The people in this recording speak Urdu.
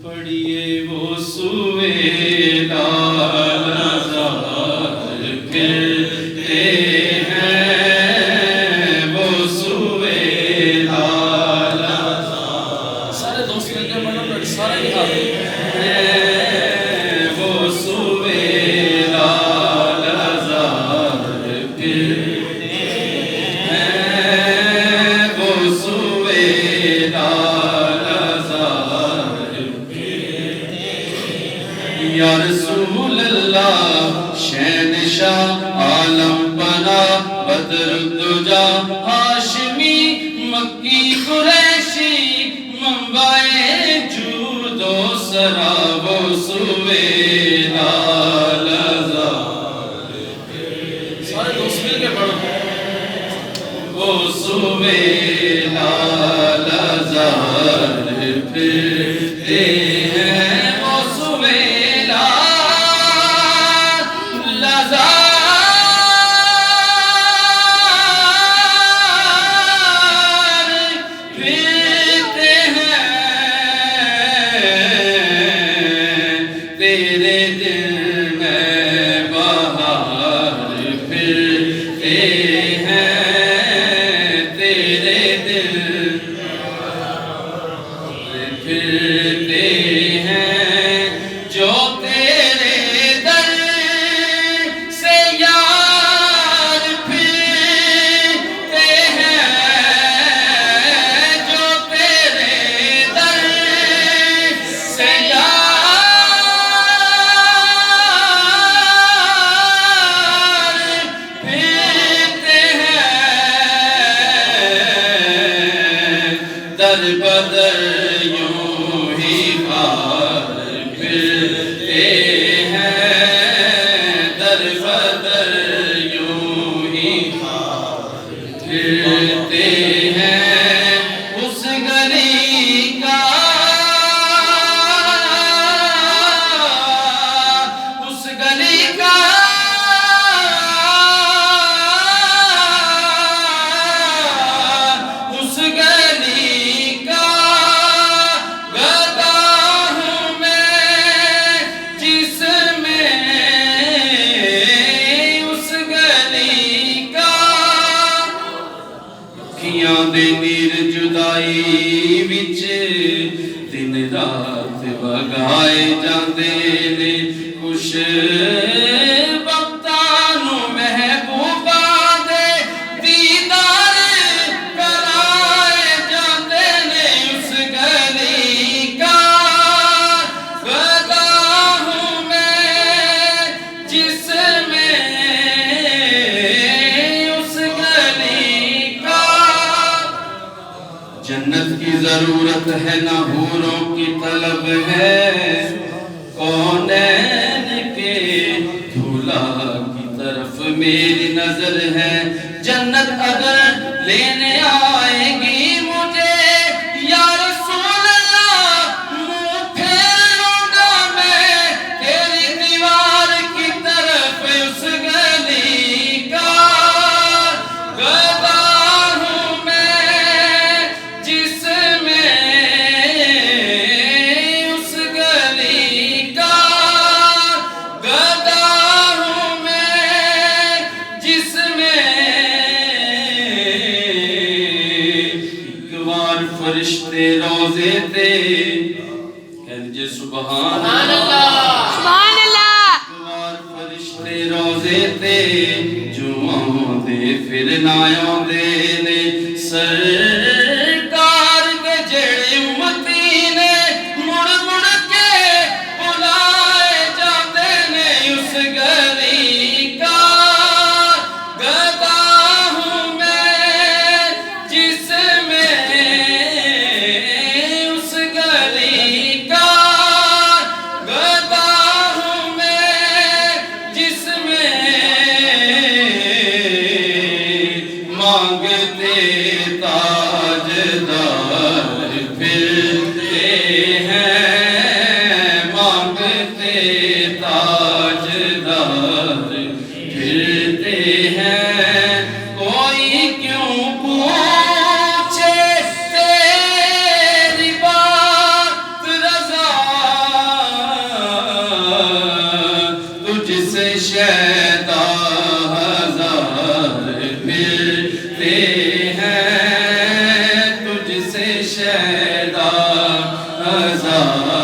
پڑھیے وہ سویلا لزار کرتے ہیں، وہ سویلا لزار سارے دوست مل کے پڑھو، سارے لکھا وہ سویلا لزار کرتے ہیں، وہ سویلا یا رسول اللہ شہنشاہ عالم بنا بدر الدجا ہاشمی مکی قریشی منبع جود و سرا وہ سویلا لزار سارے دوست مل کے پڑھو وہ سویلا لزار پھرتے ہیں، وہ سویلا لزار پھرتے ہیں، تیرے دل میں بہار پھرتے ہیں، تیرے دل پھرتے ہیں، جو تیرے در سے یار پھرتے ہیں، جو تیرے در سے یار پھرتے ہیں، در بدر یوں ہی خار پھرتے ہیں، در بدر یوں ہی خار پھرتے ہیں، اس گلی کا اس گلی کا اس گلی کا گدا ہوں میں، جس میں اس گلی کا اکھیاں دے نیر جدائی وچ دن رات وگائے جاندے نے، خوش بختاں نوں محبوباں دے دیدار کرائے جاندے نے، اس گلی کا گدا ہوں میں، جس میں اس گلی کا جنت کی ضرورت ہے نہ حوروں کی طلب ہے، کونین کے دھولا کی طرف میری نظر ہے، جنت اگر لینے آئے گی مجھے یا رسول اللہ، منہ پھیر لوں گا میں تیری دیوار کی طرف، اس گلی کا گدا ہوں میں، جس میں اس گلی کا گدا ہوں میں، جس میں ایک بار فرشتے روزے تے کہنجے سبحان اللہ، سبحان اللہ، ایک بار فرشتے روزے تے جو آؤندے پھر نہ آؤندے نے، سرکار دے جڑے امتی نے مڑ مڑ کے بلائے جاندے نے، اس گلی کا گدا ہوں میں، جس میں اس گلی کا گدا ہوں میں، جس میں مانگتے تا ہیں کوئی کیوں پوچھے تیری بات رضا تجھ سے شیدا ہزار ملتے ہیں تجھ سے شیدا ہزار